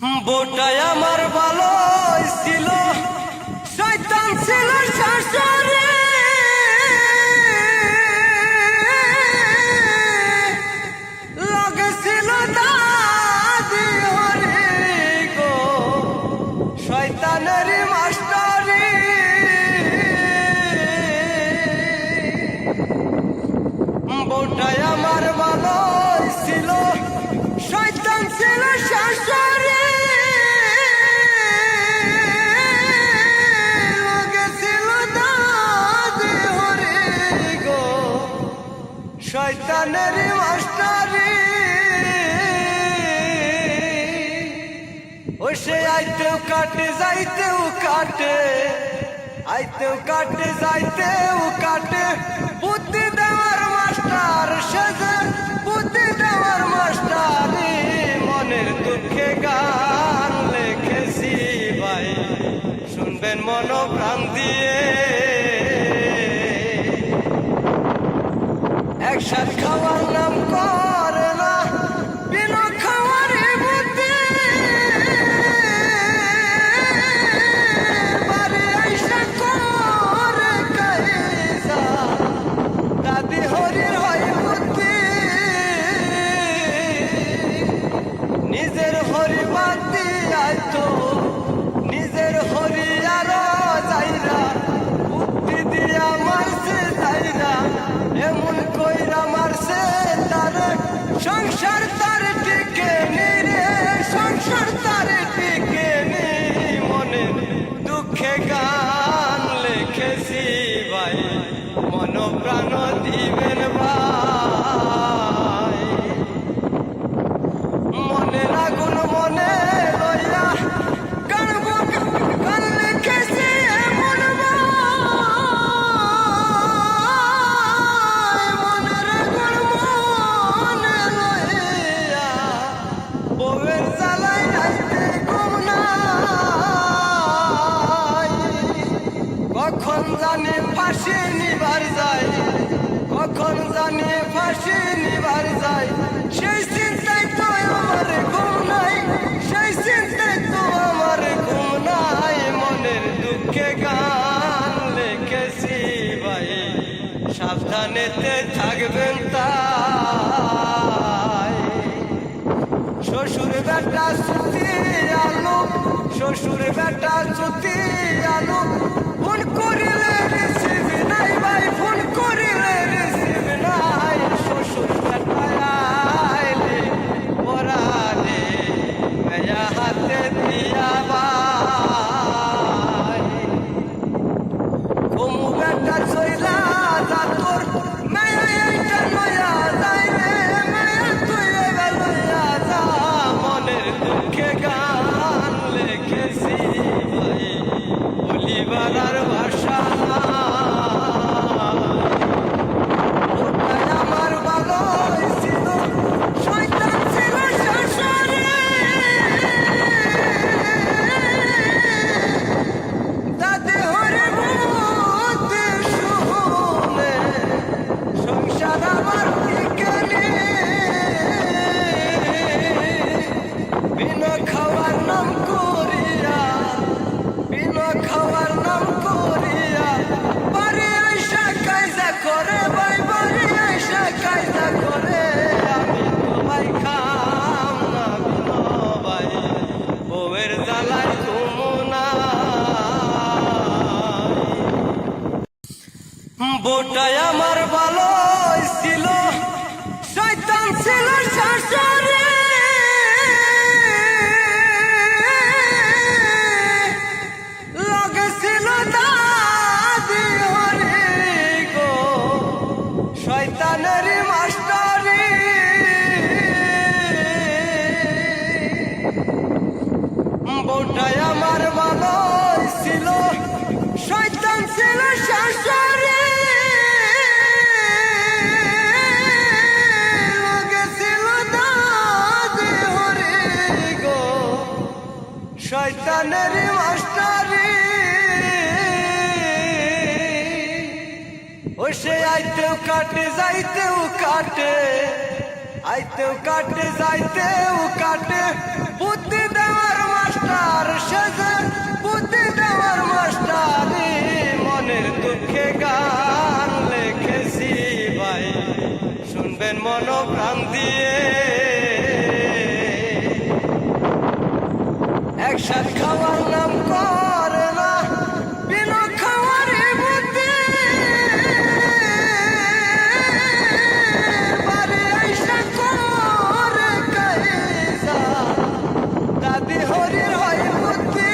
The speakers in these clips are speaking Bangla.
বোটায় আমার ভালো ছিল, শয়তান ছিল শাশুড়ি। লগে ছিল দাদি হরি গো, শয়তানের মাস্টারি। বোটায় আমার ভালো ছিল, শয়তান ছিল শাশুড়ি। শয়তানের মাস্টারি। ও সে আইতেও কাটে যাইতেও কাটে, আইতেও কাটে যাইতেও কাটে। বুদ্ধি দেওয়ার মাস্টার সেজে, বুদ্ধি দেওয়ার মাস্টারি। মনের দুঃখে গান লিখেছি ভাই, শুনবেন মন প্রাণ দিয়ে। একসাথ খাওয়ার নাম করে না, বিনা খাওয়ারে বুদ্ধি। বাড়ি আইসা করে কাইসা, দাদি হরির হয় বুদ্ধি। নিজের হরি বাদ দিয়াইতো, নিজের হরি আরো যাইরা, বুদ্ধি দিয়া মারছে যাইরা। এমন কইরা মারছে তারে, সংসার তার টিকে নি রে, সংসার তার টিকে নি। মনে দুঃখে গান লিখেছি ভাই, মন প্রাণ দিবেন ভাই। মনে আগুন মনে লইয়া গানব, গান লিখেছি এমন বউয়ের জ্বালায় রাইতে ঘুম নাই। কখন জানি ফাঁসি নিবার যায়, কখন জানি ফাঁসি নিবার যায়। সেই চিন্তায় তো আমার ঘুম নাই, সেই চিন্তায় তো আমার ঘুম নাই। মনের দুঃখে গান লিখেছি ভাই, সাবধানেতে থাকবেন তাই। শ্বশুর বেটা সুতি আলো, শ্বশুর বেটা সুতি আলো। ফোন করিলে রিসিভ নাই ভাই, ফোন করিলে রিসিভ নাই। শ্বশুর বেটা আইলে পরালে মেয়া হাতে দিয়া ভাই। কমু বেটা চইলা যা তোর, মেয়া এইটা নয়া যাই রে, মেয়া তুই এবার লইয়া যা। মনের দুঃখে গান লিখেছি ভাই, বলিবার আর ভাষা নাই। আমার ভালো ছিল, শয়তান ছিল শাশুড়ি। দাদি হরি বুদ্ধি শুনে, সংসার আমার টিকে নি। বিনা খাওয়ার নাম করিয়া, বিনা খাওয়ার নাম করিয়া। বাড়ি আইসা কায়দা করে ভাই, বাড়ি আইসা কায়দা করে। আমি তো ভাই খাম না বিনো ভাই, বউয়ের জ্বালায় ঘুম নাই। বোটায় আমার ভালো ছিল, শয়তান ছিল শাশুড়ি। লগে ছিল দাদি হরি গো, শয়তানের মাস্টারি। বোটায় আমার ভালো ছিল, শয়তান ছিল শাশুড়ি। লগে ছিল দাদি হরি গো, শয়তানের মাস্টারি। ও সে আইতেও কাটে যাইতেও কাটে, আইতেও কাটে যাইতেও কাটে। বুদ্ধি দেওয়ার প্রাণ দিয়ে একসাথ খাওয়ার নাম করে না বিনা খাওয়ারে বুদ্ধি বাড়ি আইসা করে কাইজা দাদি হরির হয় বুদ্ধি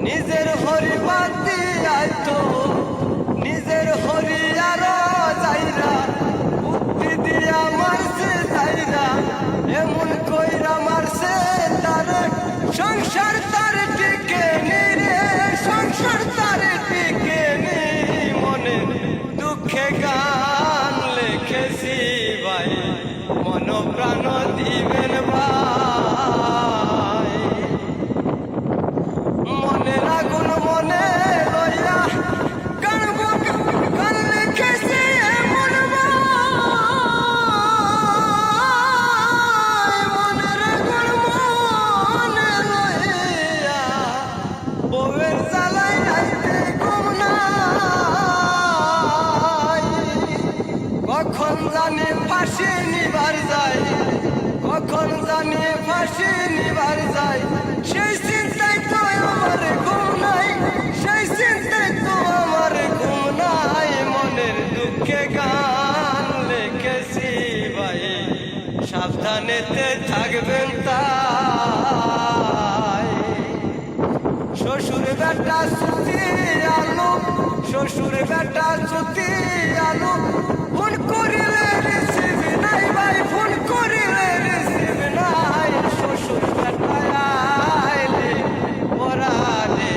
নিজের হরি বাদ দিয়াই তো নিজের হরি আরো যাইরা বুদ্ধি দিয়া মারছে যাইরা এমন কইরা মারছে তার সংসার তার টিকে নিরে সংসার তার টিকে নি মনে দুঃখে গান লিখেছি ভাই মন প্রাণ দিবেন ভাই মনের আগুন মনে লইয়া গান লিখেছি এমন ভাই মনের আগুন মনে লইয়া বউয়ের জ্বালায় রাইতে ঘুম নাই কখন জানি ফাঁসি নিবার যায় কখন জানি ফাঁসি নিবার যায় সেই চিন্তায় তো আমার ঘুম নাই সেই চিন্তায় তো আমার ঘুম নাই মনের দুঃখে গান লিখেছি ভাই সাবধানেতে থাকবেন তাই শ্বশুর বেটা ছুটি আলো শ্বশুর বেটা ছুটি আলো ফোন করিলে রিসিভ নাই ভাই ফোন করিলে রিসিভ নাই শ্বশুর বেটা আইলে পরালে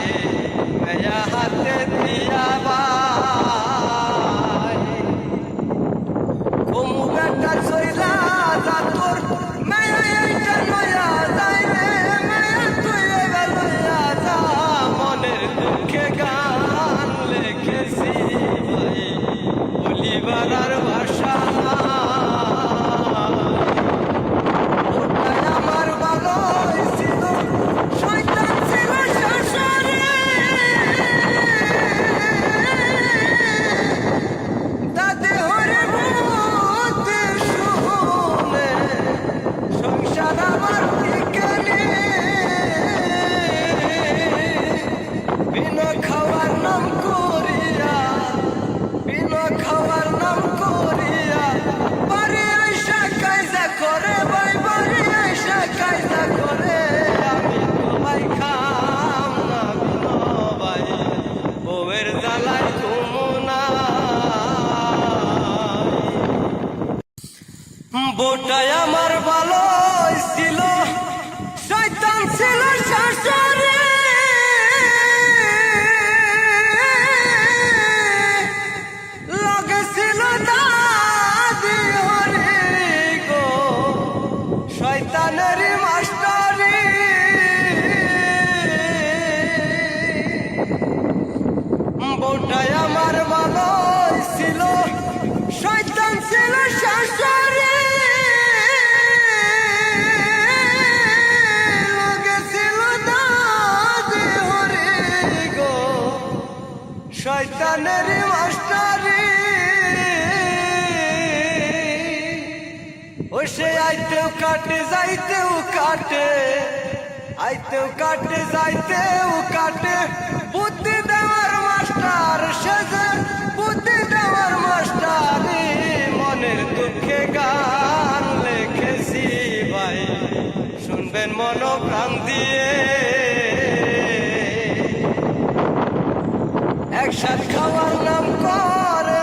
মেয়া হাতে দিয়া ভাই কমু বেটা চইলা যা তোর মেয়া এইটা নয়া যায় রে মেয়া তুই এবার লইয়া যা মনের দুঃখে গান লিখেছি ভাই বলিবার আর ভাষা ওটাই আমার ভালো ছিল শয়তান ছিল শাশুড়ি দাদি হরে বুদ্ধি শুনে সংসার আমার ঠিকানে বিনা খাওয়ার নাম করিয়া বিনা খাওয়ার নাম করিয়া বাড়ি আইসা কায়দা করে ভাই বাড়ি আইসা কায়দা করে আমি তো ভাই খাম না বিনো ভাই বউয়ের জ্বালায় ঘুম নাই বউটাই আমার ভালো ছিল শয়তান ছিল শাশুড়ি লগে ছিল দাদি হরি গো শয়তানের মাস্টারি বউটাই আমার ভালো ছিল শয়তান ছিল শাশুড়ি লগে ছিল দাদি হরি গো শয়তানের মাস্টারি ও সে আইতেও কাটে যাইতেও কাটে আইতেও কাটে যাইতেও কাটে বুদ্ধি দেওয়ার মাস্টার সেজে বুদ্ধি দেওয়ার মাস্টারি মনের দুঃখে গান লিখেছি ভাই শুনবেন মন প্রাণ দিয়ে